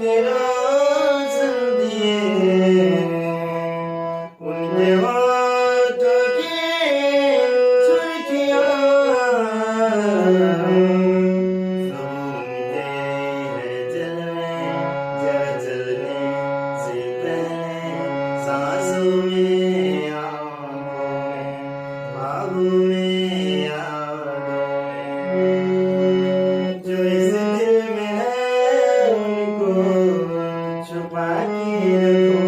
के रोशन दिए उनके होठों की सुर्खियाँ सब उनके हैं जलवे जरा चलने से पहले सांसों में आँखों में ख्वाबों में यादों में जो इस दिल में है उनको छुपा के रखो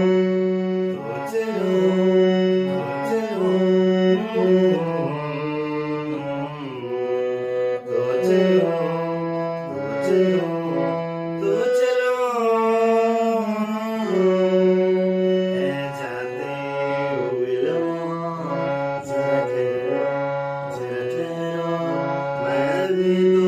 तो चलो तो चलो है जाते हुए लम्हों जरा ठहरो मैं भी तो